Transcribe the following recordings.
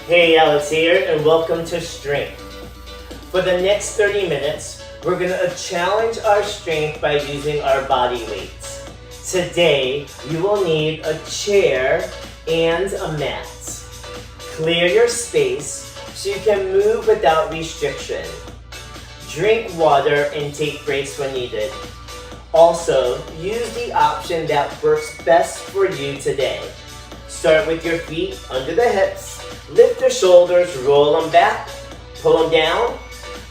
Hey, Alex here, and welcome to Strength. For the next 30 minutes, we're going to challenge our strength by using our body weights. Today, you will need a chair and a mat. Clear your space so you can move without restriction. Drink water and take breaks when needed. Also, use the option that works best for you today. Start with your feet under the hips, lift your shoulders, roll them back, pull them down,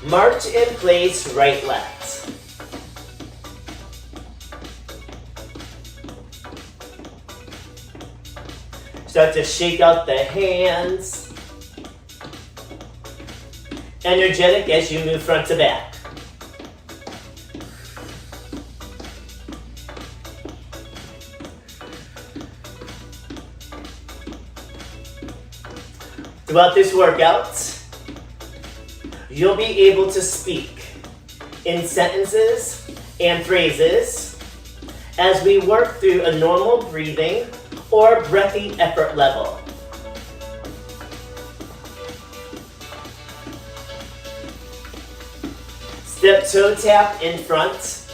march in place, right, left. Start to shake out the hands. Energetic as you move front to back. Throughout this workout, you'll be able to speak in sentences and phrases as we work through a normal breathing or breathy effort level. Step toe tap in front.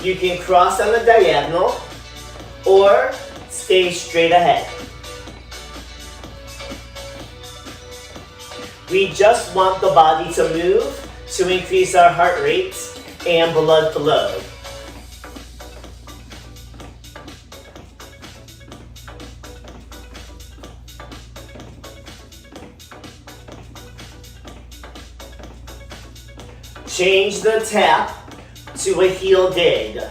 You can cross on the diagonal or stay straight ahead. We just want the body to move to increase our heart rate and blood flow. Change the tap to a heel dig.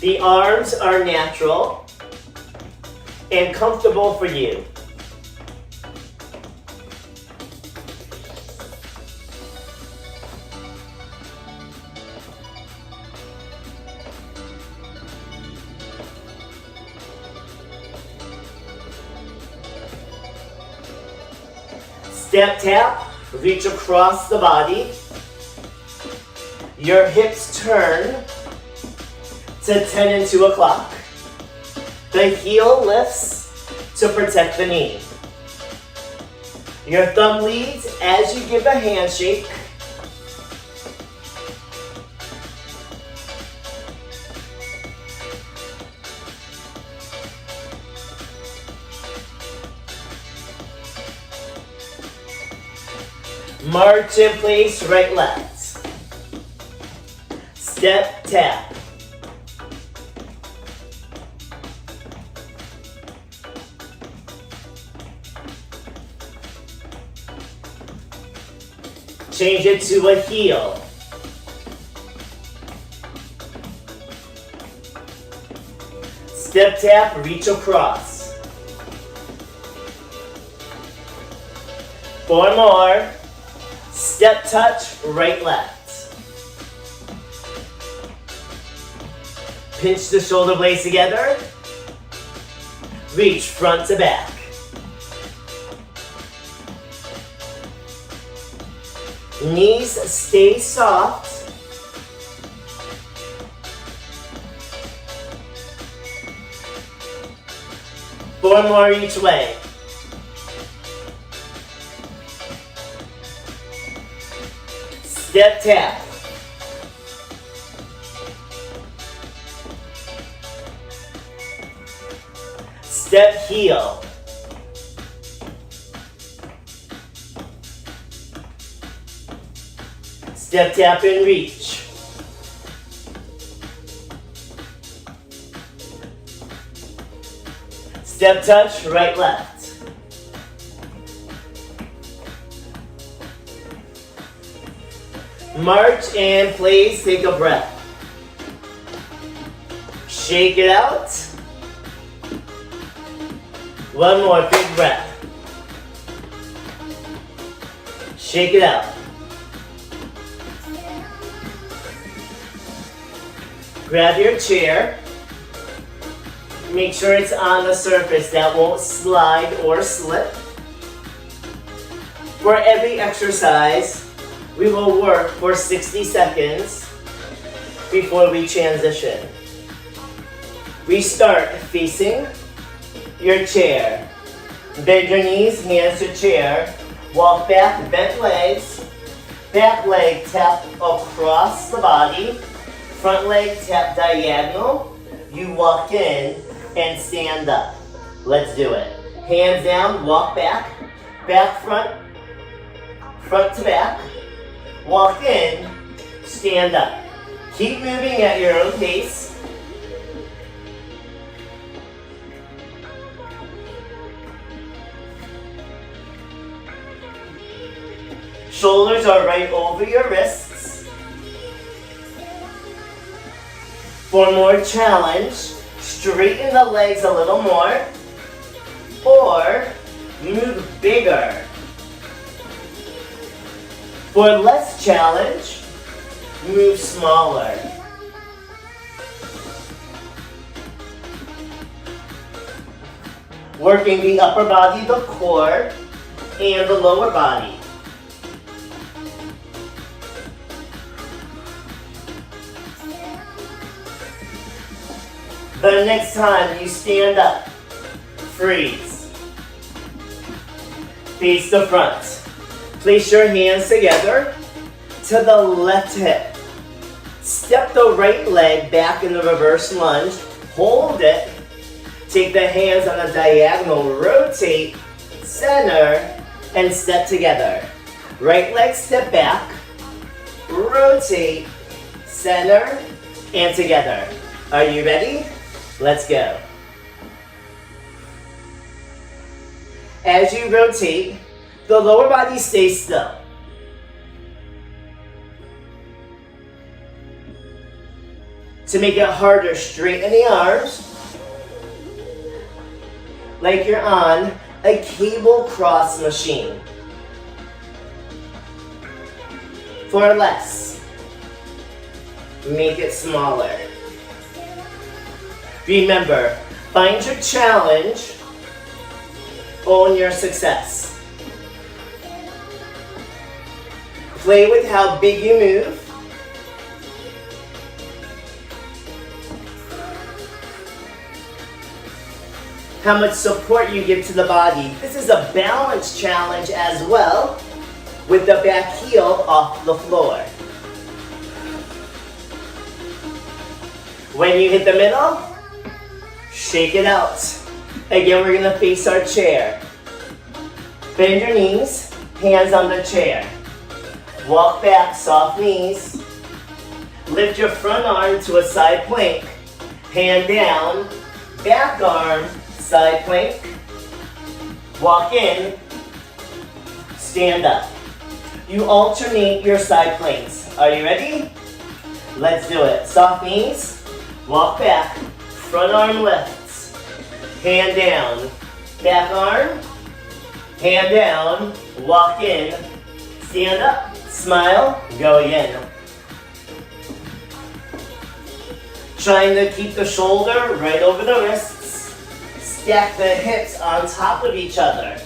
The arms are natural and comfortable for you. Step tap, reach across the body. Your hips turn to 10 and 2 o'clock. The heel lifts to protect the knee. Your thumb leads as you give a handshake. March in place, right, left. Step, tap. Change it to a heel. Step, tap, reach across. 4 more. Step touch, right, left. Pinch the shoulder blades together. Reach front to back. Knees stay soft. Four more each way. Step tap. Step heel. Step tap and reach. Step touch, right, left. March and place, take a breath. Shake it out. One more big breath. Shake it out. Grab your chair. Make sure it's on a surface that won't slide or slip. For every exercise, we will work for 60 seconds before we transition. We start facing your chair. Bend your knees, hands to chair. Walk back, bent legs. Back leg tap across the body. Front leg tap diagonal. You walk in and stand up. Let's do it. Hands down, walk back. Back, front. Front to back. Walk in, stand up. Keep moving at your own pace. Shoulders are right over your wrists. For more challenge, straighten the legs a little more, or move bigger. For less challenge, move smaller. Working the upper body, the core, and the lower body. The next time you stand up, freeze. Face the front. Place your hands together to the left hip. Step the right leg back in the reverse lunge. Hold it. Take the hands on a diagonal. Rotate, center, and step together. Right leg step back. Rotate, center, and together. Are you ready? Let's go. As you rotate, the lower body stays still. To make it harder, straighten the arms like you're on a cable cross machine. For less, make it smaller. Remember, find your challenge, own your success. Play with how big you move. How much support you give to the body. This is a balance challenge as well, with the back heel off the floor. When you hit the middle, shake it out. Again, we're gonna face our chair. Bend your knees, hands on the chair. Walk back, soft knees. Lift your front arm to a side plank. Hand down, back arm, side plank. Walk in, stand up. You alternate your side planks. Are you ready? Let's do it. Soft knees, walk back, front arm lifts, hand down, back arm, hand down, walk in, stand up, smile, go again. Trying to keep the shoulder right over the wrists. Stack the hips on top of each other.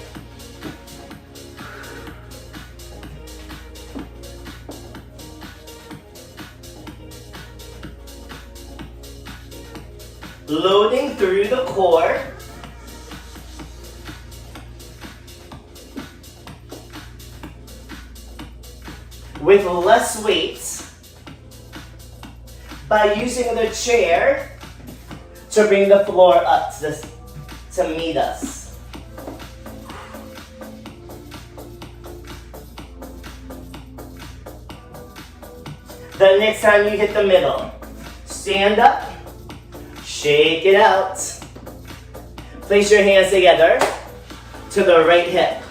Loading through the core. With less weights, by using the chair to bring the floor up to meet us. The next time you hit the middle, stand up, shake it out. Place your hands together to the right hip.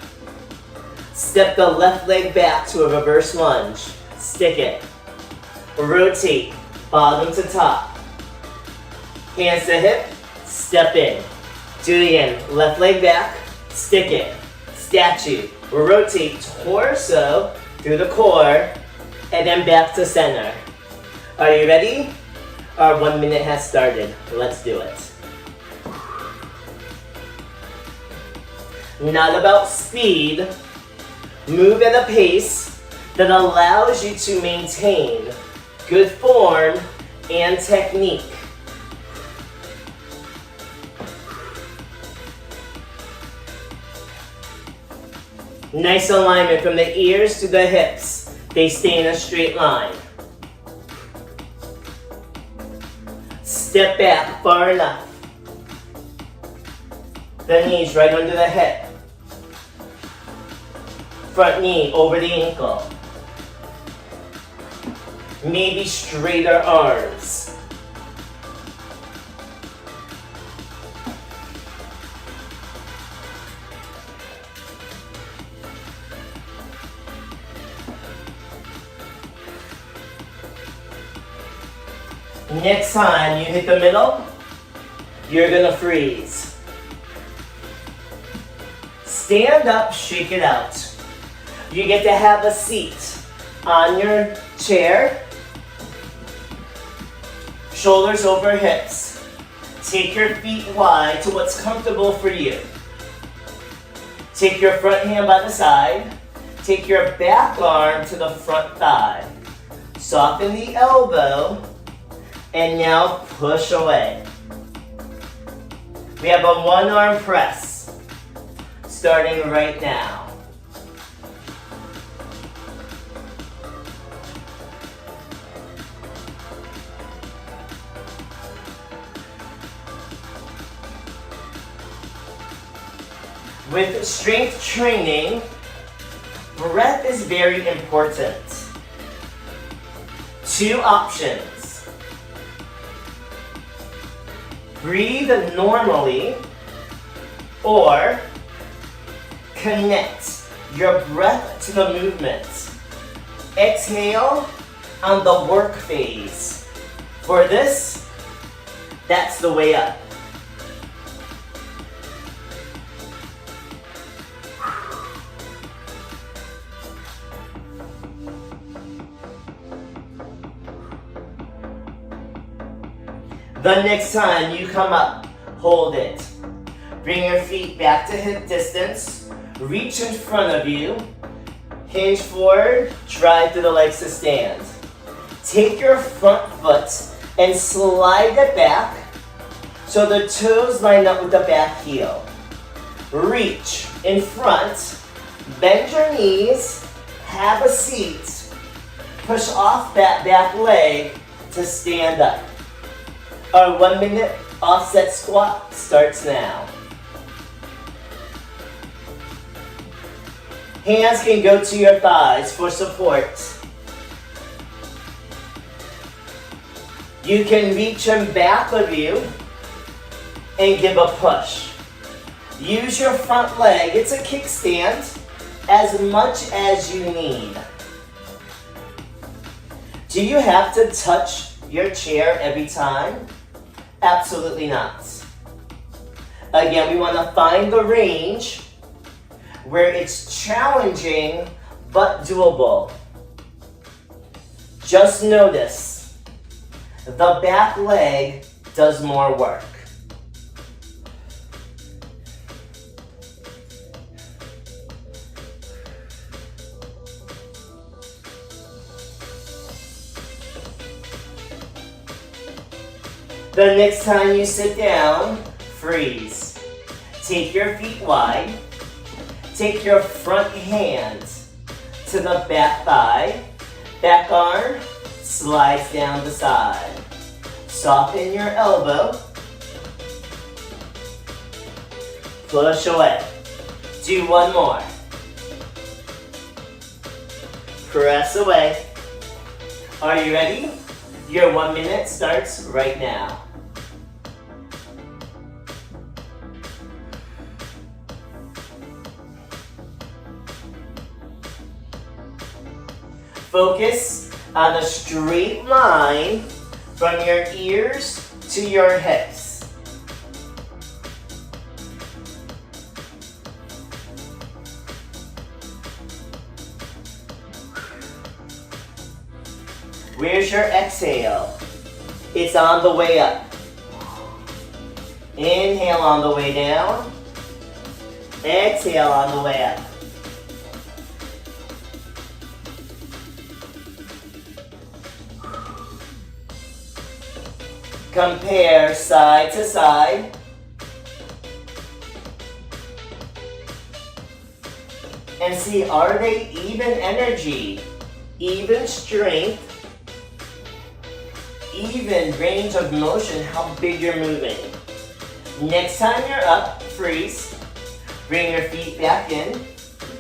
Step the left leg back to a reverse lunge. Stick it. Rotate, bottom to top. Hands to hip, step in. Do it again. Left leg back, stick it. Statue. Rotate torso through the core, and then back to center. Are you ready? Our 1 minute has started. Let's do it. not about speed. Move at a pace that allows you to maintain good form and technique. Nice alignment from the ears to the hips. They stay in a straight line. Step back far enough. The knees right under the hip. Front knee over the ankle. Maybe straighter arms. Next time you hit the middle, you're gonna freeze. Stand up, shake it out. You get to have a seat on your chair. Shoulders over hips. Take your feet wide to what's comfortable for you. Take your front hand by the side. Take your back arm to the front thigh. Soften the elbow. And now push away. We have a one-arm press, starting right now. With strength training, breath is very important. Two options. Breathe normally, or connect your breath to the movement. Exhale on the work phase. For this, that's the way up. The next time you come up, hold it. Bring your feet back to hip distance. Reach in front of you. Hinge forward, drive through the legs to stand. Take your front foot and slide it back so the toes line up with the back heel. Reach in front, bend your knees, have a seat. Push off that back leg to stand up. Our 1 minute offset squat starts now. Hands can go to your thighs for support. You can reach them back of you and give a push. Use your front leg, it's a kickstand, as much as you need. Do you have to touch your chair every time? Absolutely not. Again, we want to find the range where it's challenging but doable. Just notice, the back leg does more work. The next time you sit down, freeze. Take your feet wide. Take your front hand to the back thigh. Back arm slides down the side. Soften your elbow. Push away. Do one more. Press away. Are you ready? Your 1 minute starts right now. Focus on a straight line from your ears to your hips. Where's your exhale? It's on the way up. Inhale on the way down. Exhale on the way up. Compare side to side. And see, are they even energy, even strength, even range of motion, how big you're moving. Next time you're up, freeze. Bring your feet back in.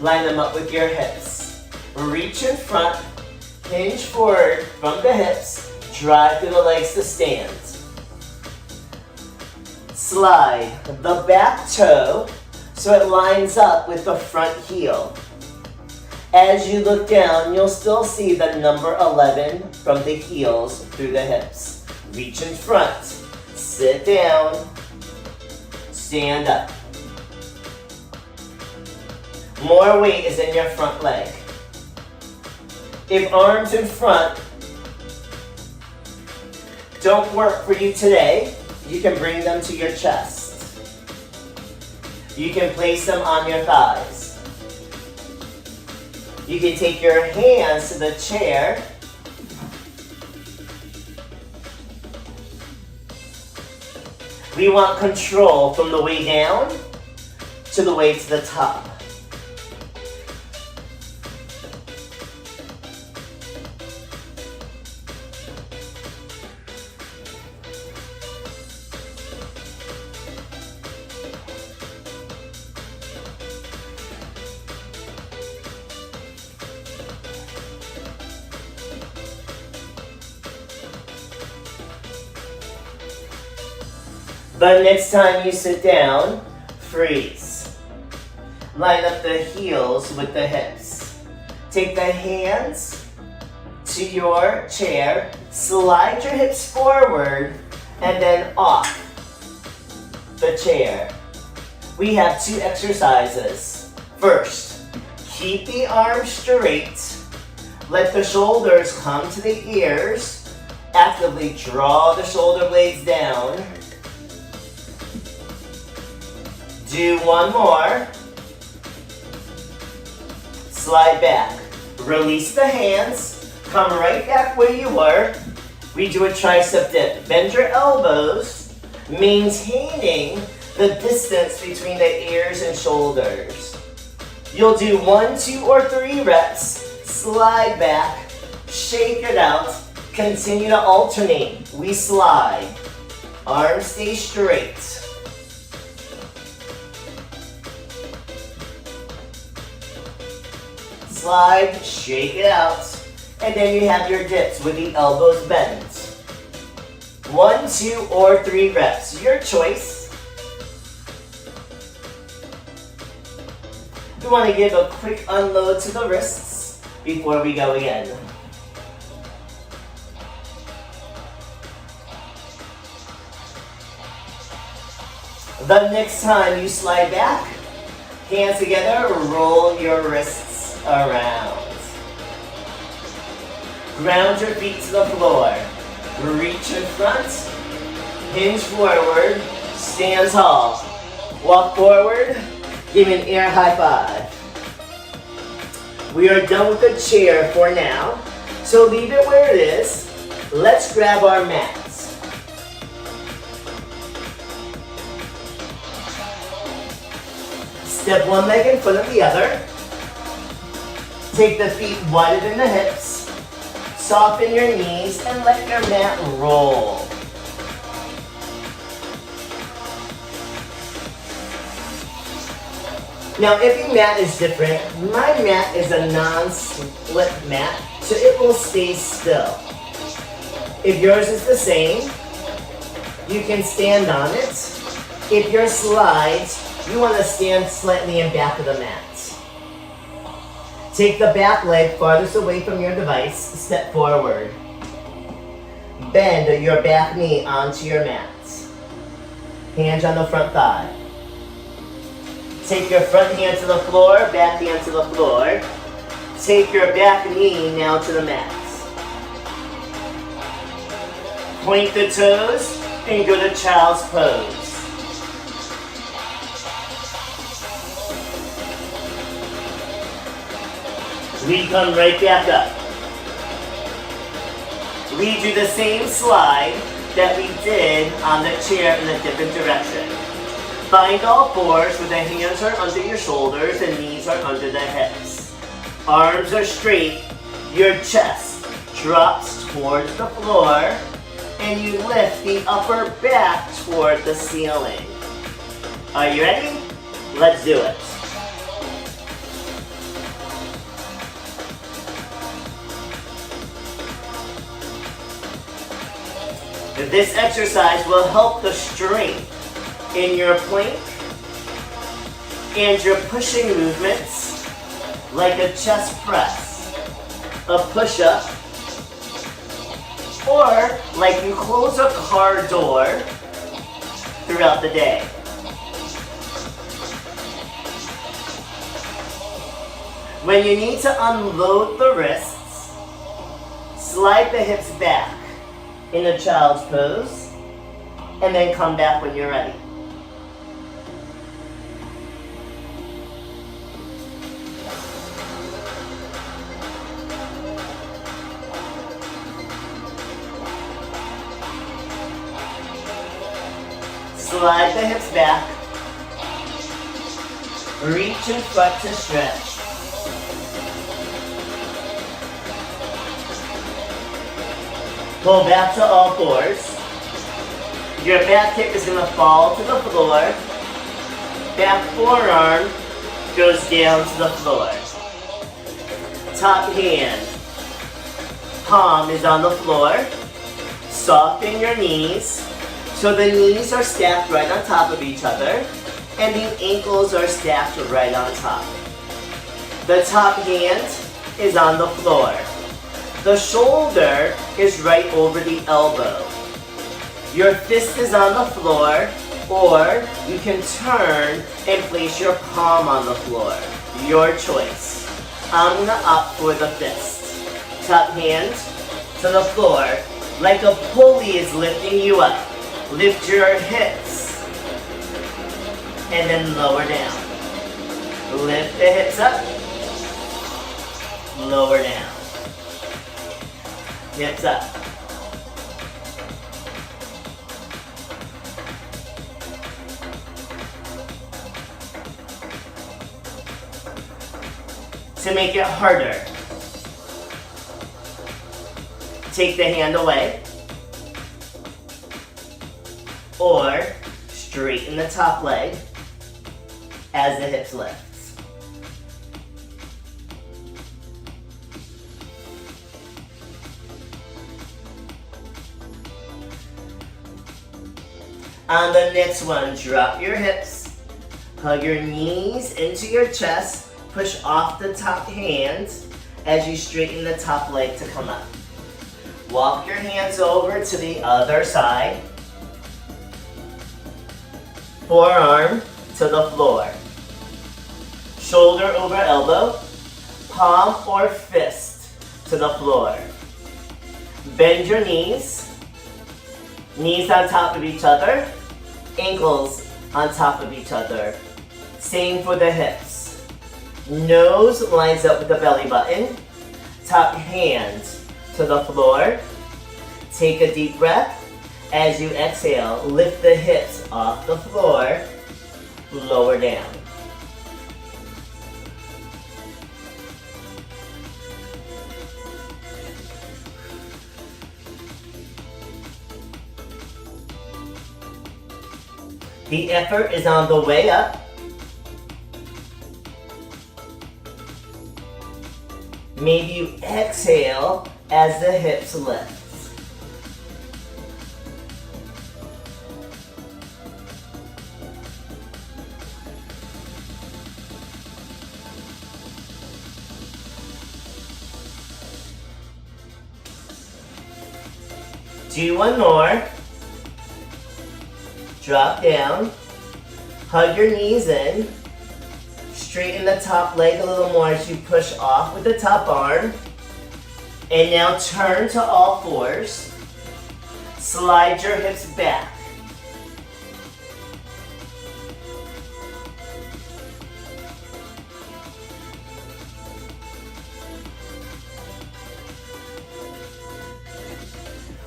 Line them up with your hips. Reach in front. Hinge forward from the hips. Drive through the legs to stand. Slide the back toe so it lines up with the front heel. As you look down, you'll still see the number 11 from the heels through the hips. Reach in front. Sit down. Stand up. More weight is in your front leg. If arms in front don't work for you today, you can bring them to your chest. You can place them on your thighs. You can take your hands to the chair. We want control from the way down to the way to the top. But next time you sit down, freeze. Line up the heels with the hips. Take the hands to your chair, slide your hips forward, and then off the chair. We have 2 exercises. First, keep the arms straight. Let the shoulders come to the ears. Actively draw the shoulder blades down. Do one more. Slide back. Release the hands. Come right back where you were. We do a tricep dip. Bend your elbows, maintaining the distance between the ears and shoulders. You'll do 1, 2, or 3 reps. Slide back. Shake it out. Continue to alternate. We slide. Arms stay straight. Slide, shake it out, and then you have your dips with the elbows bent. 1, 2, or 3 reps, your choice. We want to give a quick unload to the wrists before we go again. The next time you slide back, hands together, roll your wrists around. Ground your feet to the floor. Reach in front. Hinge forward. Stand tall. Walk forward. Give an air high five. We are done with the chair for now. So leave it where it is. Let's grab our mats. Step one leg in front of the other. Take the feet wider than the hips. Soften your knees and let your mat roll. Now every mat is different. My mat is a non-slip mat, so it will stay still. If yours is the same, you can stand on it. If yours slides, you want to stand slightly in back of the mat. Take the back leg farthest away from your device, step forward. Bend your back knee onto your mat. Hands on the front thigh. Take your front hand to the floor, back hand to the floor. Take your back knee now to the mat. Point the toes and go to child's pose. We come right back up. We do the same slide that we did on the chair in a different direction. Find all fours where the hands are under your shoulders and knees are under the hips. Arms are straight, your chest drops towards the floor, and you lift the upper back toward the ceiling. Are you ready? Let's do it. This exercise will help the strength in your plank and your pushing movements, like a chest press, a push-up, or like you close a car door throughout the day. When you need to unload the wrists, slide the hips back in a child's pose, and then come back when you're ready. Slide the hips back. Reach in front to stretch. Pull back to all fours. Your back hip is going to fall to the floor. Back forearm goes down to the floor. Top hand. Palm is on the floor. Soften your knees. So the knees are stacked right on top of each other, and the ankles are stacked right on top. The top hand is on the floor. The shoulder is right over the elbow. Your fist is on the floor, or you can turn and place your palm on the floor. Your choice. I'm gonna opt for the fist. Top hand to the floor, like a pulley is lifting you up. Lift your hips, and then lower down. Lift the hips up, lower down. Hips up. To make it harder, take the hand away, or straighten the top leg as the hips lift. On the next one, drop your hips, hug your knees into your chest, push off the top hand as you straighten the top leg to come up. Walk your hands over to the other side. Forearm to the floor. Shoulder over elbow, palm or fist to the floor. Bend your knees. Knees on top of each other, ankles on top of each other. Same for the hips. Nose lines up with the belly button. Top hand to the floor. Take a deep breath. As you exhale, lift the hips off the floor, lower down. The effort is on the way up. Maybe you exhale as the hips lift. Do one more. Drop down. Hug your knees in. Straighten the top leg a little more as you push off with the top arm. And now turn to all fours. Slide your hips back.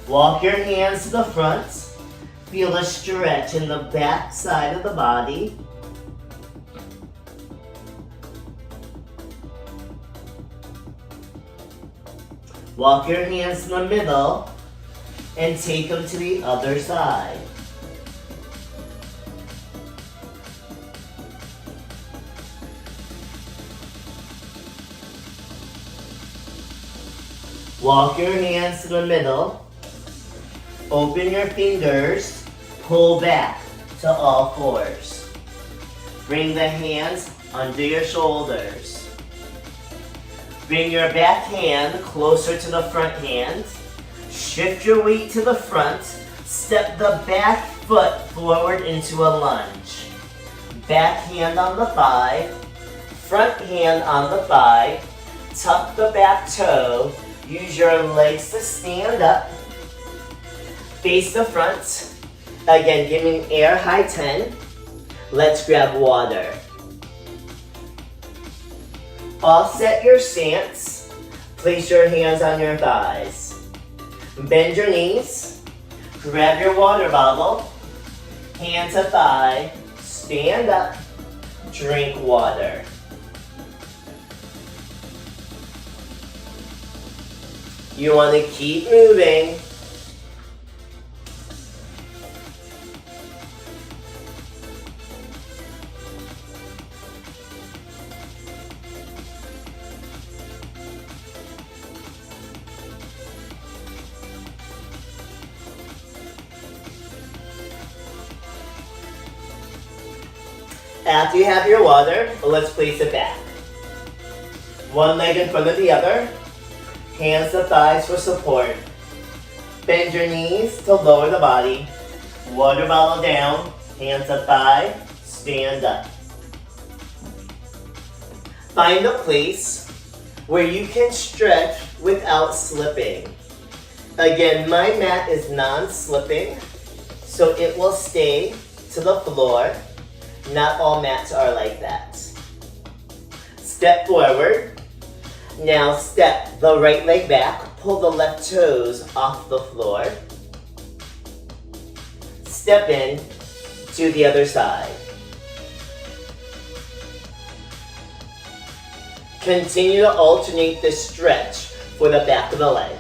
Walk your hands to the front. Feel a stretch in the back side of the body. Walk your hands in the middle and take them to the other side. Walk your hands to the middle. Open your fingers. Pull back to all fours. Bring the hands under your shoulders. Bring your back hand closer to the front hand. Shift your weight to the front. Step the back foot forward into a lunge. Back hand on the thigh. Front hand on the thigh. Tuck the back toe. Use your legs to stand up. Face the front. Again, giving air high 10. Let's grab water. Offset your stance. Place your hands on your thighs. Bend your knees. Grab your water bottle. Hand to thigh. Stand up. Drink water. You want to keep moving. After you have your water, let's place it back. One leg in front of the other. Hands to thighs for support. Bend your knees to lower the body. Water bottle down. Hands to thigh. Stand up. Find a place where you can stretch without slipping. Again, my mat is non-slipping, so it will stay to the floor. Not all mats are like that. Step forward. Now step the right leg back. Pull the left toes off the floor. Step in to the other side. Continue to alternate the stretch for the back of the leg.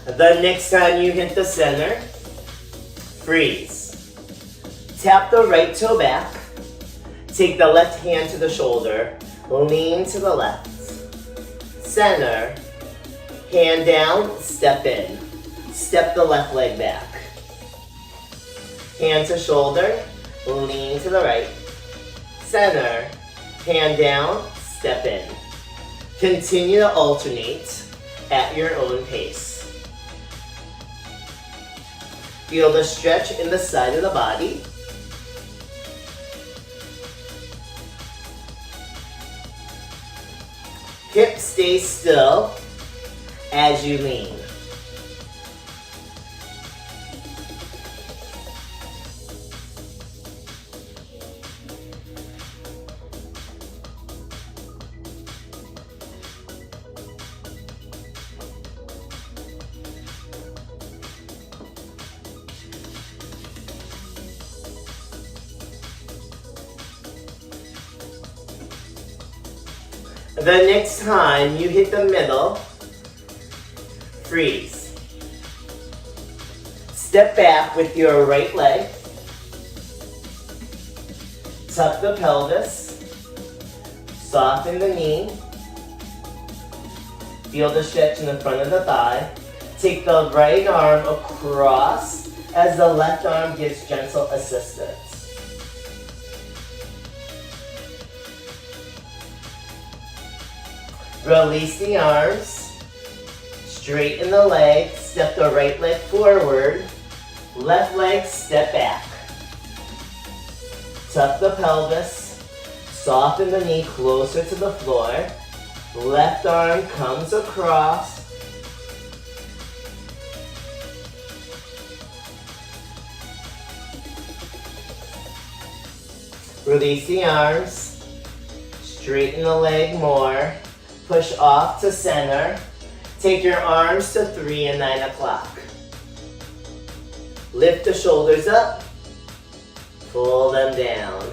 The next time you hit the center, freeze. Tap the right toe back. Take the left hand to the shoulder. Lean to the left. Center. Hand down, step in. Step the left leg back. Hand to shoulder. Lean to the right. Center. Hand down, step in. Continue to alternate at your own pace. Feel the stretch in the side of the body. Hips stay still as you lean. The next time you hit the middle, freeze. Step back with your right leg. Tuck the pelvis. Soften the knee. Feel the stretch in the front of the thigh. Take the right arm across as the left arm gives gentle assistance. Release the arms. Straighten the leg, step the right leg forward, left leg step back. Tuck the pelvis, soften the knee closer to the floor. Left arm comes across. Release the arms, straighten the leg more, push off to center. Take your arms to 3 and 9 o'clock. Lift the shoulders up, pull them down.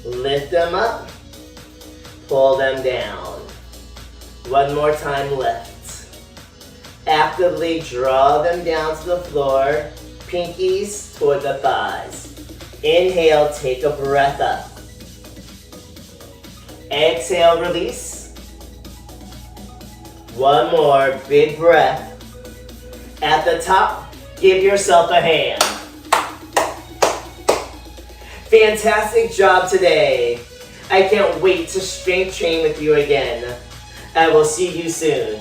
Lift them up, pull them down. One more time, lift. Actively draw them down to the floor, pinkies toward the thighs. Inhale, take a breath up. Exhale, release. One more big breath. At the top, give yourself a hand. Fantastic job today. I can't wait to strength train with you again. I will see you soon.